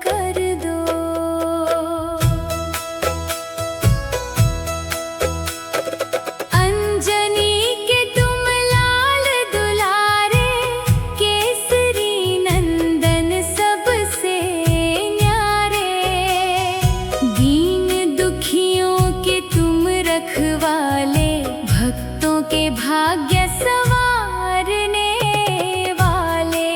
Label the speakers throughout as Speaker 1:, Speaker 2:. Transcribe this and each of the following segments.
Speaker 1: कर दो। अंजनी के तुम लाल दुलारे, केसरी नंदन सबसे न्यारे। दीन दुखियों के तुम रखवाले, भक्तों के भाग्य संवारने वाले।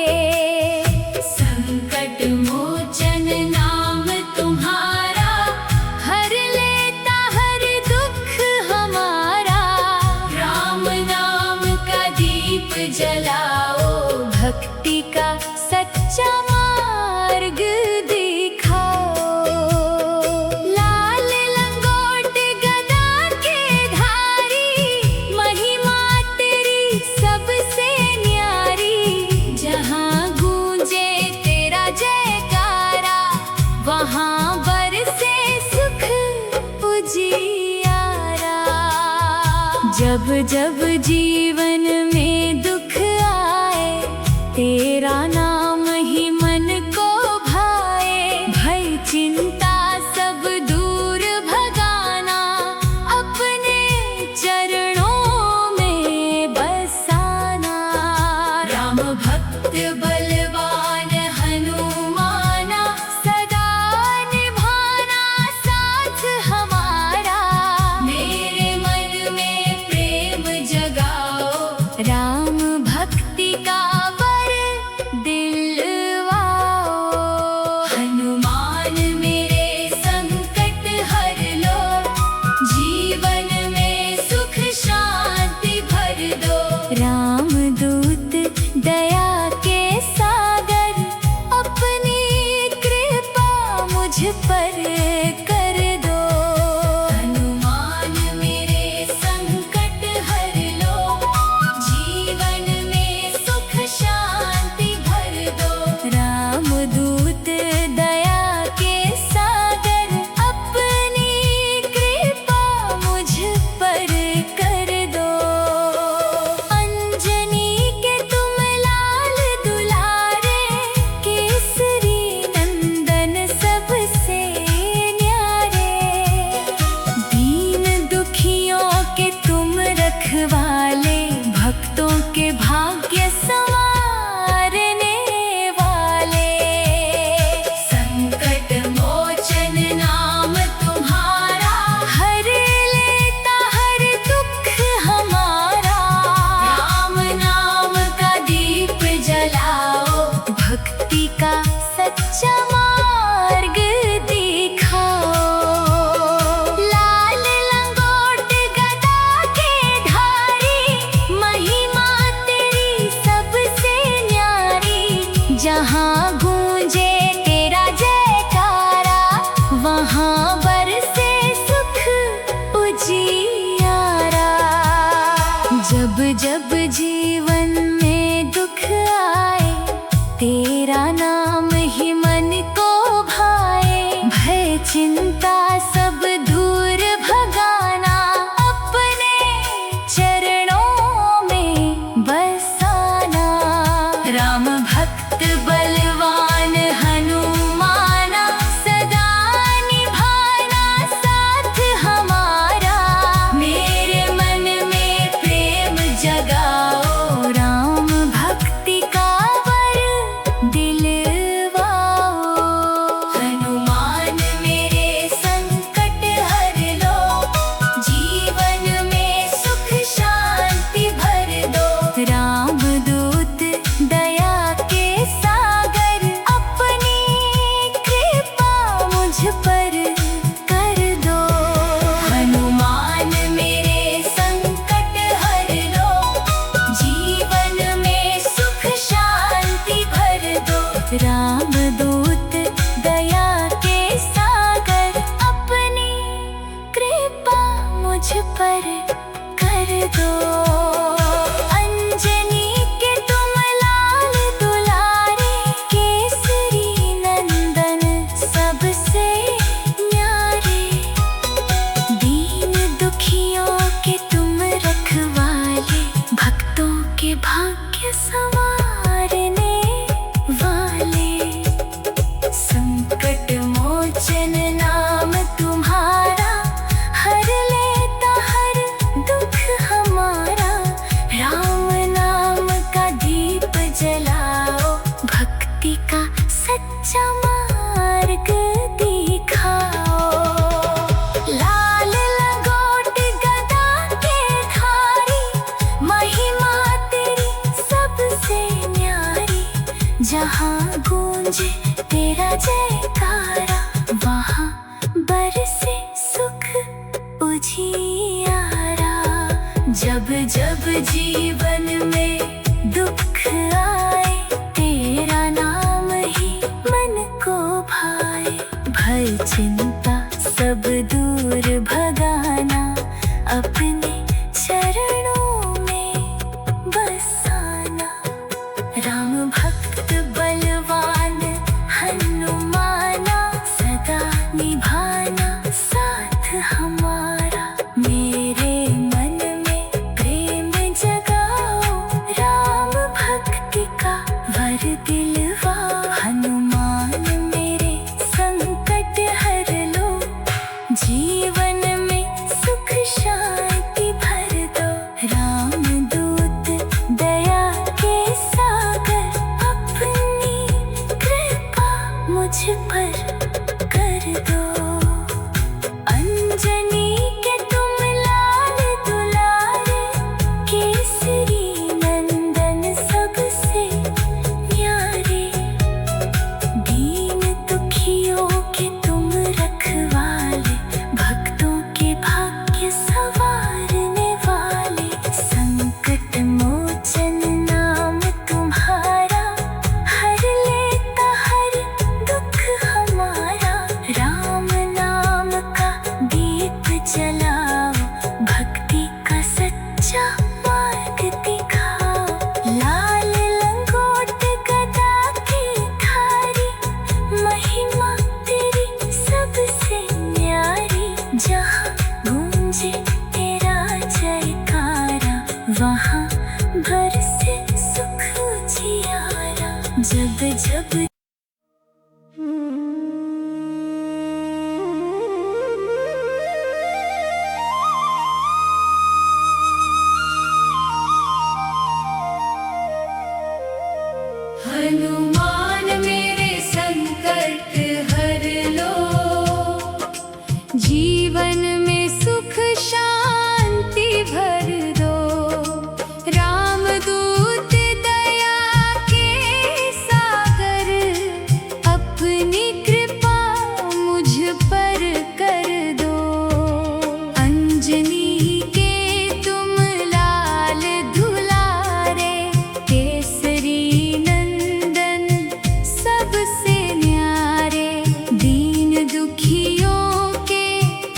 Speaker 1: संकट मोचन नाम तुम्हारा, हर लेता हर दुख हमारा। राम नाम का दीप जलाओ, भक्ति का सच्चा मार्ग दिखाओ। लाल लंगोट गदा के धारी, महिमा तेरी सबसे न्यारी। जहाँ गूंजे तेरा जयकारा, वहाँ बरसे सुख उजियारा। जब जब जीवन में दुख आए, तेरा नाम ही मन को भाए। भय चिंता सब दूर भगाना, अपने चरणों में बसाना। राम भक्त बलवान हनुमाना, सदा निभाना साथ हमारा। मेरे मन में प्रेम जगाओ, राम भक्ति का वर दिलवाओ। हनुमान मेरे संकट हर लो, जीवन में सुख शांति भर दो। राम दूत दया के सागर, अपनी कृपा मुझ पर कर दो। हनुमान मेरे संकट हर लो, जीवन में सुख शांति भर दो। राम दूत दया के सागर, अपनी कृपा मुझ पर कर दो। अंजनी के तुम लाल दुलारे, केसरी नंदन सबसे न्यारे। दीन दुखियों के तुम रखवाले, भक्तों के भाग्य संवारने वाले। संकट मोचन नाम तुम्हारा, हर लेता हर दुख हमारा। राम नाम का दीप जलाओ, भक्ति का सच्चा मार्ग दिखाओ। लाल लंगोट गदा के धारी, महिमा तेरी सबसे न्यारी। जहाँ गूंजे तेरा जयकारा, वहाँ बरसे सुख उजियारा। जब जब जीवन में दुख आए, तेरा नाम ही मन को भाए। भय चिंता सब दूर भगाना, अपने चरणों में बसाना। राम भक्त बलवान हनुमाना, सदा निभाना साथ हमारा। मेरे मन में प्रेम जगाओ, राम भक्ति का वर दिलवाओ। सच्चा मार्ग दिखाओ। लाल लंगोट गदा के धारी, महिमा तेरी सबसे न्यारी। जहाँ गूंजे तेरा जयकारा, वहाँ बरसे सुख उजियारा। जब जब जीवन में दुख आए, तेरा नाम ही मन को भाए। भय चिंता सब दूर भगाना, अपने चरणों में बसाना। राम भक्त बलवान हनुमाना, सदा निभाना साथ हमारा। मेरे मन में प्रेम जगाओ, राम भक्ति का वर दिलवाओ। हनुमान मेरे संकट हर लो, जीवन में सुख शांति भर दो। राम दूत दया के सागर, अपनी कृपा मुझ पर कर दो। अंजनी के तुम लाल दुलारे, केसरी नंदन सबसे न्यारे। दीन दुखियों के तुम रखवाले, भक्तों के भाग्य संवारने वाले। संकट मोचन नाम तुम्हारा, हर लेता हर दुख हमारा। राम नाम का दीप जलाओ, भक्ति का सच्चा मार्ग दिखाओ। लाल लंगोट गदा की धारी, महिमा तेरी सबसे न्यारी। जहाँ गूंजे तेरा जयकारा, वहाँ बरसे सुख उजियारा। जब जब हनुमान मेरे संकट हर लो, जीवन में सुख शांति भर दो। रामदूत दया के सागर, अपनी कृपा मुझ पर कर दो। अंजनी के तुम लाल दुलारे, केसरी नंदन सबसे न्यारे। दीन दुखियों के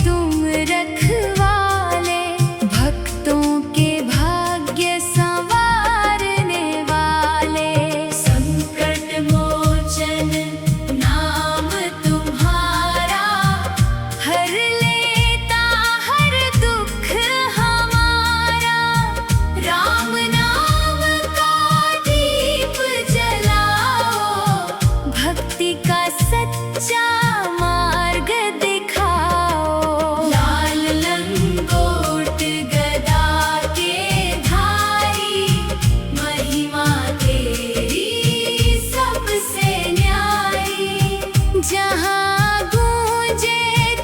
Speaker 1: तुम रखवाले, भक्तों के भाग्य संवारने वाले। संकट मोचन नाम तुम्हारा, हर लेता हर दुख हमारा। राम नाम का दीप जलाओ, भक्ति का सच्चा मार्ग दिखाओ। लाल लंगोट गदा के धारी, महिमा तेरी सबसे न्यारी। जहाँ गूंजे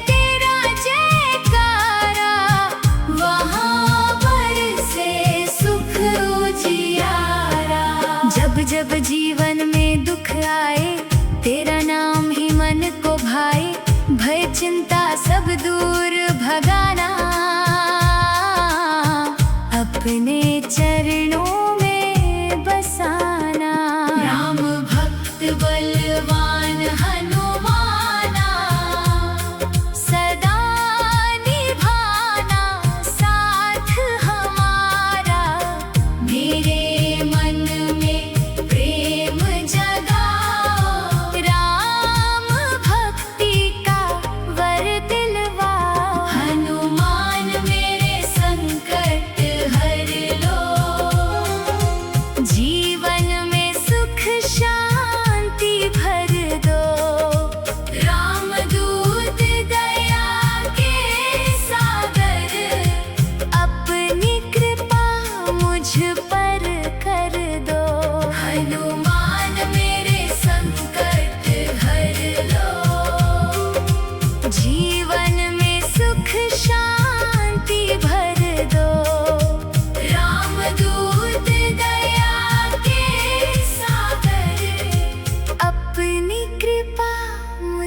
Speaker 1: तेरा जयकारा, वहाँ बरसे सुख उजियारा। जब जब जीवन में दुख आए, तेरा नाम ही मन को भाए। भय चिंता सब दूर भगाना, अपने चरणों में बसाना। राम भक्त बलवान हनुमाना, सदा निभाना साथ हमारा। मेरे मन में प्रेम जगाओ, राम भक्ति का वर दिलवाओ।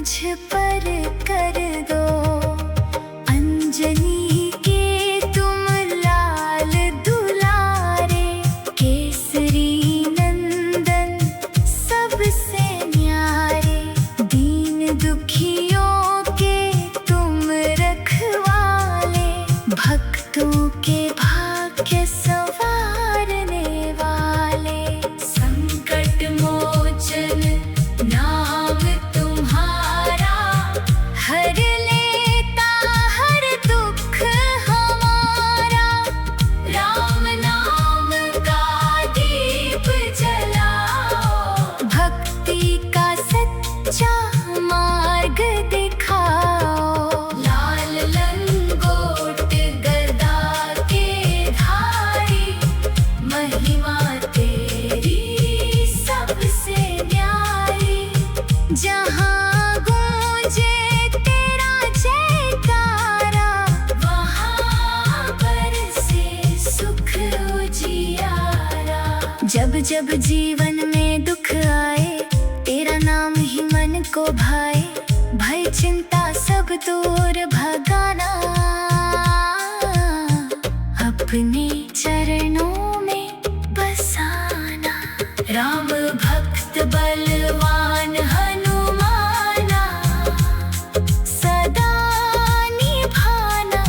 Speaker 1: मुझ पर कर दो। अंजनी के तुम लाल दुलारे, केसरी नंदन सबसे न्यारे। दीन दुखियों के तुम रखवाले, भक्तों के भाग्य संवारने वाले। संकट मोचन नाम तुम्हारा, हर लेता हर दुख हमारा। राम नाम का दीप जलाओ, भक्ति का सच्चा मार्ग दिखाओ। लाल लंगोट गदा के धारी, महिमा तेरी सबसे न्यारी। जहाँ गूंजे तेरा जयकारा, वहाँ बरसे सुख उजियारा। जब जब जीवन में दुख आए, तेरा नाम ही मन को भाए। भय चिंता सब दूर भगाना, अपने चरणों में बसाना। राम भक्त बलवान हनुमाना, सदा निभाना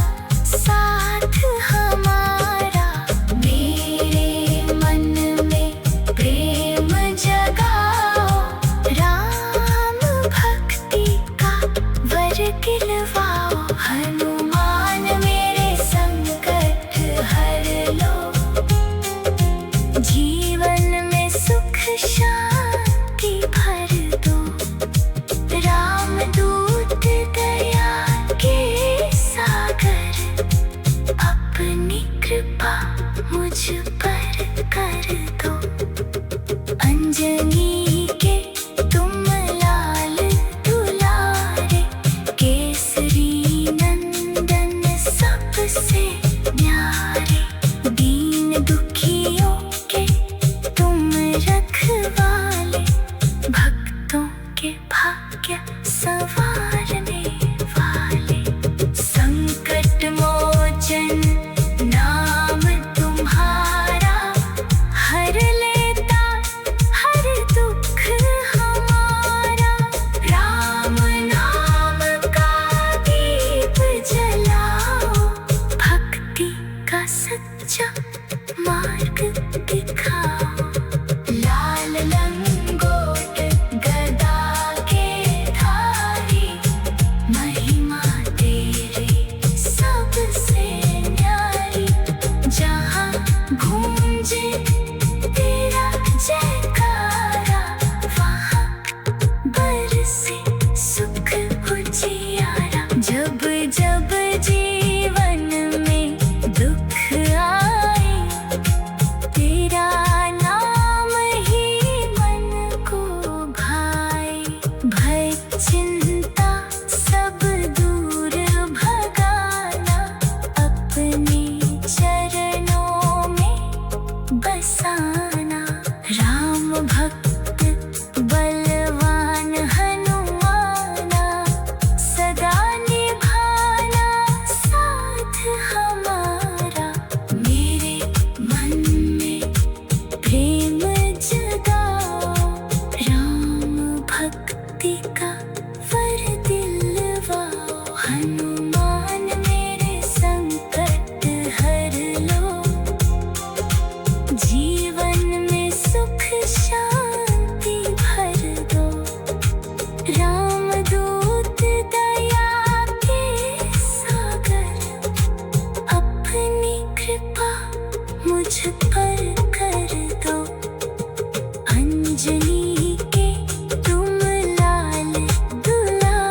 Speaker 1: साथ हमारा। मेरे मन में प्रेम जगाओ, राम भक्ति का वर दिलवाओ। हनुमान मेरे संकट हर लो, जीवन में सुख शांति भर दो। रामदूत दया के सागर, अपनी कृपा मुझ पर कर दो। अंजनी के तुम लाल दुलारे, केसरी नंदन सबसे न्यारे। दीन दुखियों के तुम रखवाले, भक्तों के भाग्य संवारने वाले। संकट मोचन नाम तुम्हारा, हर लेता हर दुख हमारा। राम नाम का दीप जलाओ, भक्ति का सच्चा मार्ग दिखाओ। लाल लंगोट गदा के धारी, महिमा तेरी सबसे न्यारी। जहाँ गूंजे तेरा जयकारा, वहाँ बरसे सुख उजियारा। जब जब जीवन में दुख आए, तेरा नाम ही मन को भाए। भय चिंता सब दूर भगाना, अपने चरणों में बसाना। राम भक्त बलवान हनुमाना, सदा निभाना साथ हमारा। मेरे मन में प्रेम जगाओ, राम भक्ति का वर दिलवाओ। हनुमान मेरे संकट हर लो, जीवन में सुख शांति भर दो। रामदूत दया के सागर, अपनी कृपा मुझ पर कर दो। अंजनी के तुम लाल दुलारे,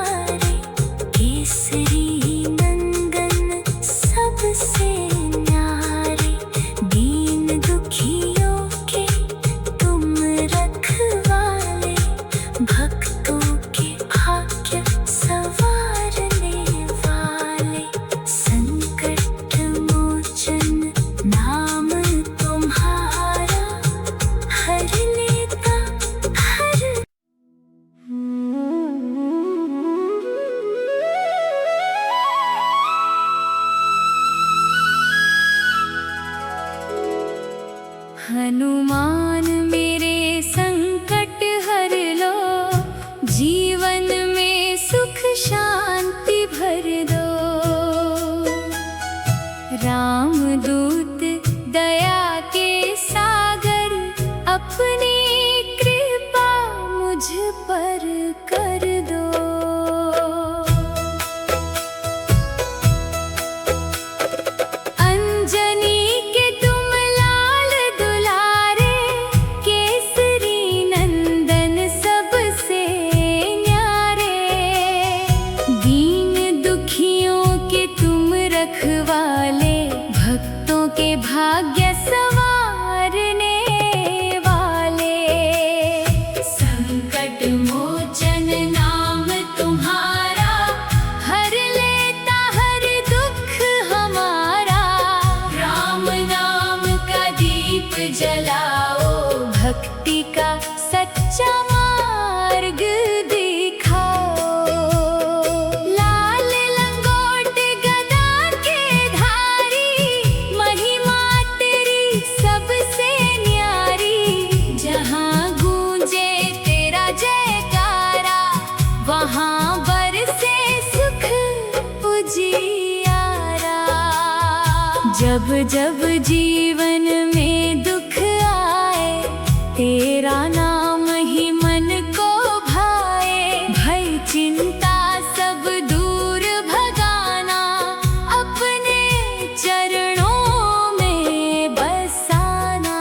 Speaker 1: कर दो। अंजनी के तुम लाल दुलारे, केसरी नंदन सबसे न्यारे। दीन दुखियों के तुम रखवाले, भक्तों के भाग्य संवारने वाले। संकट मोचन नाम तुम्हारा, हर लेता हर दुख हमारा। राम नाम का दीप जलाओ, भक्ति का सच्चा मार्ग दिखाओ। लाल लंगोट गदा के धारी, महिमा तेरी सबसे न्यारी। जहाँ गूंजे तेरा जयकारा, वहाँ बरसे सुख उजियारा। जब जब जीवन में दुख आए, तेरा नाम ही मन को भाए। भय चिंता सब दूर भगाना, अपने चरणों में बसाना।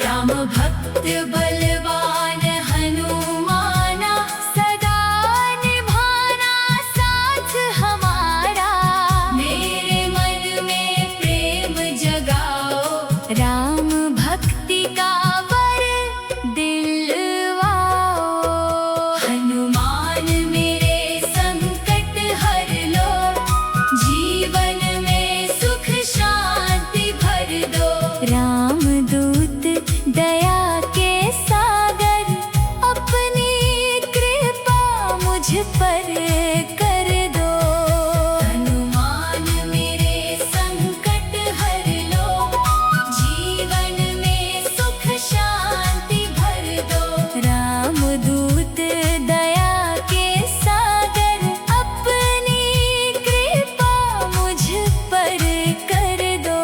Speaker 1: राम भक्त बलवान हनुमाना, सदा निभाना साथ हमारा। मेरे मन में प्रेम जगाओ, राम भक्ति का वर दिलवाओ। हनुमान मेरे संकट हर लो, जीवन में सुख शांति भर दो। राम दूत दया के सागर, अपनी कृपा मुझ पर कर दो। हनुमान मेरे संकट हर लो, जीवन में सुख शांति भर दो। राम दूत दया के सागर, अपनी कृपा मुझ पर कर दो।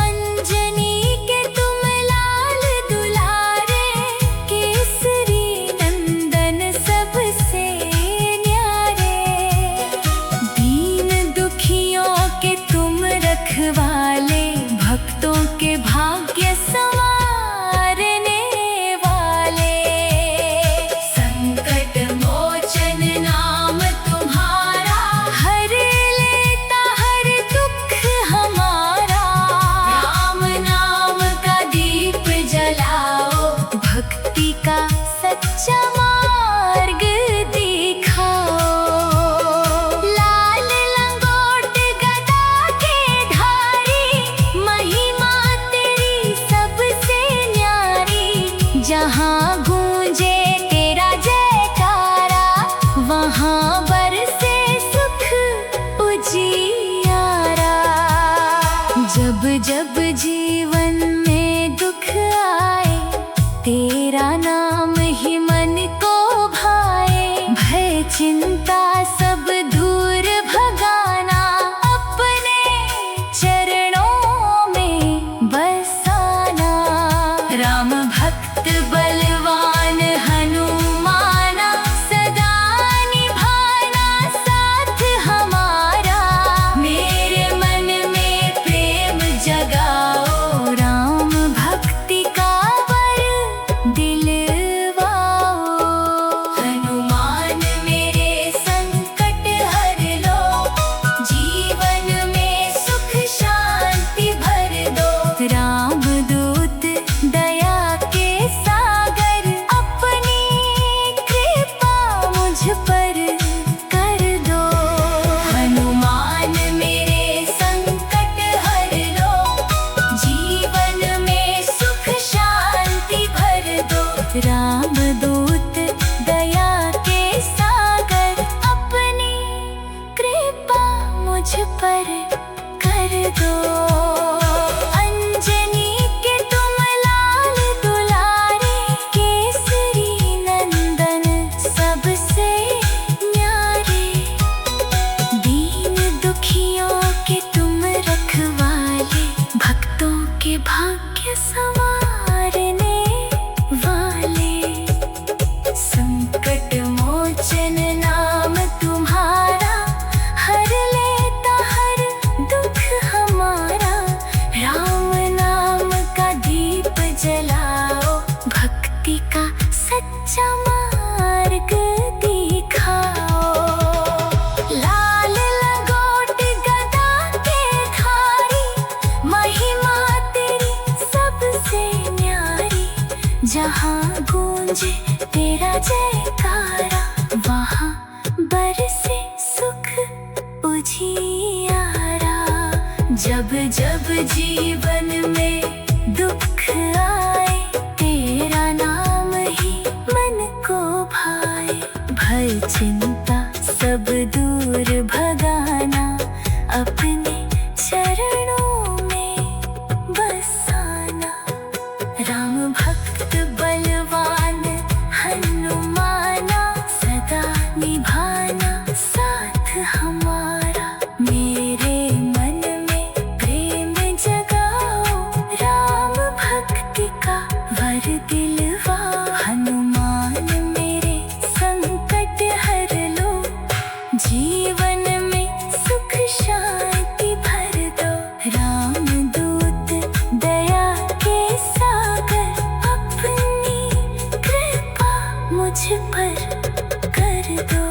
Speaker 1: अंजनी के तुम लाल दुलारे, केसरी नंदन सबसे न्यारे। दीन दुखियों के तुम रखवाले, भक्तों के भाग्य संवारने वाले। संकट मोचन नाम तुम्हारा, हर लेता हर दुख हमारा। राम नाम का दीप जलाओ, भक्ति का सच्चा मार्ग दिखाओ। लाल लंगोट गदा के धारी, महिमा तेरी सबसे न्यारी। जहाँ गूंजे तेरा जयकारा, वहाँ बरसे सुख उजियारा। जब जब जीवन में दुख आए, तेरा नाम ही मन को भाए। भय चिंता सब दूर भगाना, अपने चरणों में बसाना। राम भक्त बलवान हनुमाना, सदा निभाना साथ हमारा। मेरे मन में प्रेम जगाओ, राम भक्ति का वर दिलवाओ। हनुमान मेरे जीवन में दुख आए, तेरा नाम ही मन को भाए। भय चिंता सब दूर भगाना, अपने चरणों में बसाना। राम भक्त बलवान हनुमाना, सदा निभाना साथ हमारा। मेरे मन में प्रेम जगाओ, राम भक्ति का वर दिलवाओ। हनुमान मेरे संकट हर लो, जीवन में सुख शांति भर दो। राम दूत दया के सागर, अपनी कृपा मुझ पर कर दो।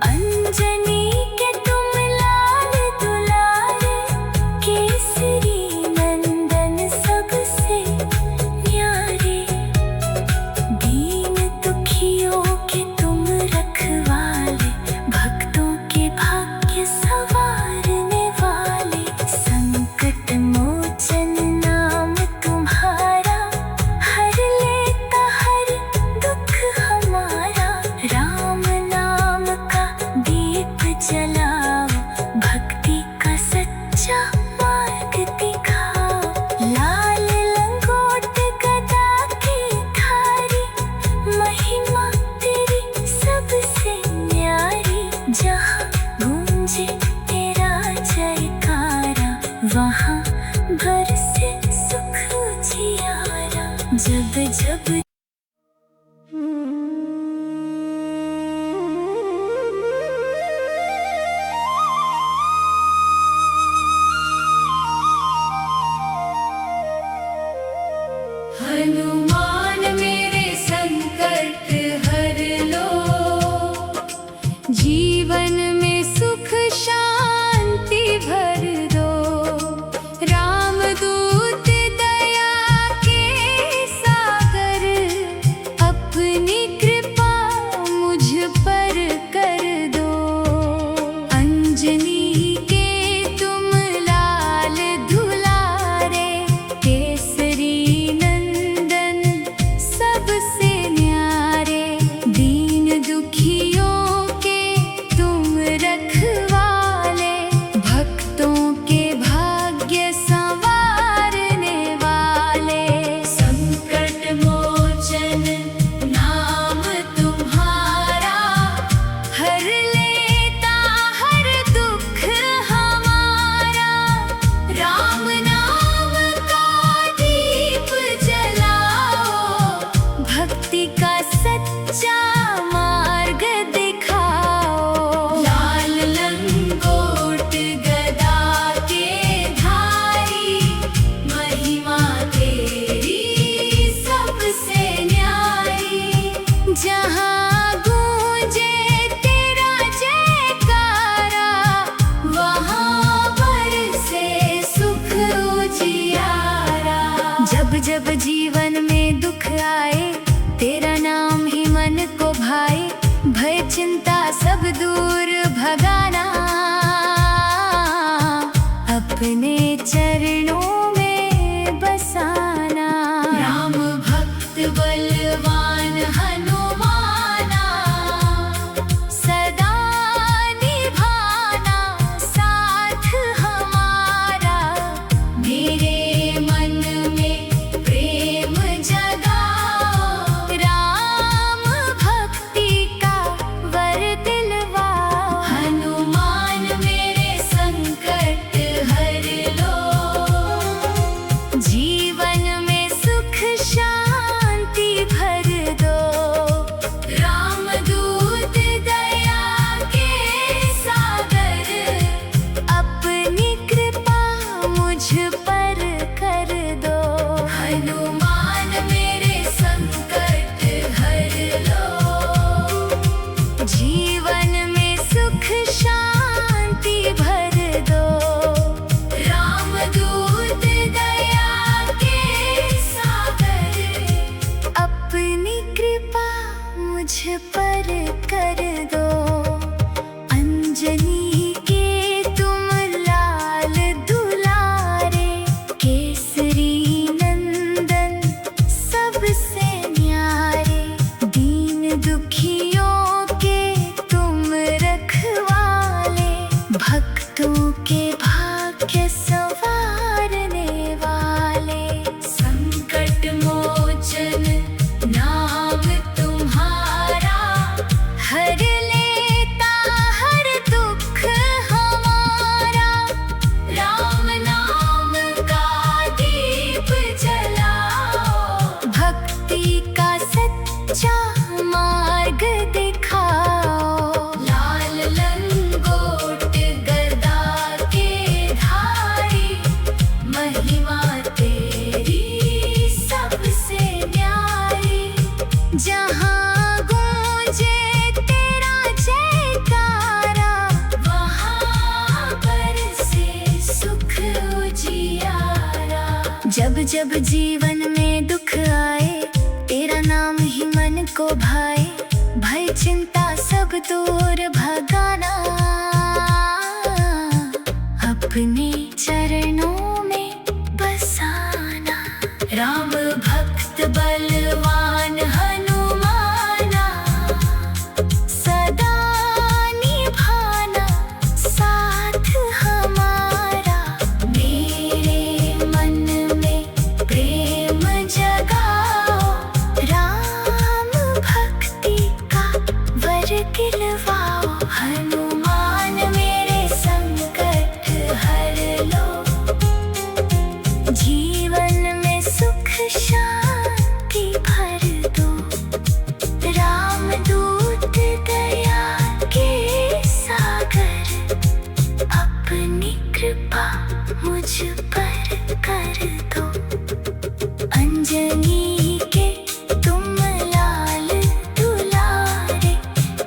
Speaker 1: अंजनी के तुम लाल दुलारे, केसरी नंदन सबसे न्यारे। दीन दुखियों के तुम रखवाले, भक्तों के भाग्य संवारने वाले। संकट मोचन नाम तुम्हारा, हर लेता हर दुख हमारा। राम नाम का दीप जलाओ, भक्ति का सच्चा मार्ग दिखाओ। लाल लंगोट गदा की धारी, महिमा तेरी सबसे न्यारी। जहाँ गूंजे तेरा जयकारा, वहाँ बरसे सुख उजियारा। जब जब हनुमान मेरे संकट हर लो, जीवन में सुख शांति भर दो। राम दूत दया के सागर, अपनी कृपा मुझ पर कर दो। अंजनी के तुम लाल दुलारे, केसरी नंदन सबसे न्यारे। दीन दुखियों के तुम रखवाले, भक्तों के भाग्य संवारने वाले। संकट मोचन नाम तुम्हारा, हर लेता हर दुख हमारा। राम नाम का दीप जलाओ, भक्ति का सच्चा मार्ग दिखाओ। लाल लंगोट गदा के धारी, महिमा तेरी सबसे न्यारी। जहाँ गूंजे तेरा जयकारा, वहाँ बरसे सुख उजियारा। जब जब जीवन में दुख आए, तेरा नाम ही मन को भाए। भय चिंता सब दूर भगाना, अपने चरणों में बसाना। राम भक्त बलवान हनुमाना, सदा निभाना साथ हमारा। मेरे मन में प्रेम जगाओ, राम भक्ति का वर दिलवाओ। हनुमान मेरे संकट हर लो, जीवन में सुख शांति भर दो। राम दूत दया के सागर, अपनी कृपा मुझ पर कर दो। हनुमान मेरे संकट हर लो, जीवन में सुख शांति भर दो। राम दूत दया के सागर, अपनी कृपा मुझ पर कर दो। अंजनी के तुम लाल दुलारे, जब जीवन में दुख आए, तेरा नाम ही मन को भाए, भय चिंता सब दूर भगाना, अपने चरणों में बसाना। राम भक्त बलवान हनुमाना, सदा निभाना साथ हमारा। मेरे मन में प्रेम जगाओ, राम भक्ति का वर दिलवाओ। हनुमान मेरे संकट हर लो, जीवन में सुख शांति भर दो। रामदूत दया के सागर, अपनी कृपा मुझ पर कर दो। अंजनी के तुम लाल दुलारे,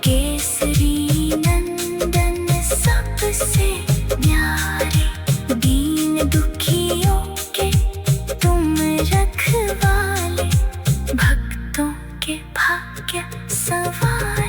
Speaker 1: केसरी नंदन सबसे न्यारे। दीन दुखियों के तुम रखवाले, भक्तों के भाग्य सवार।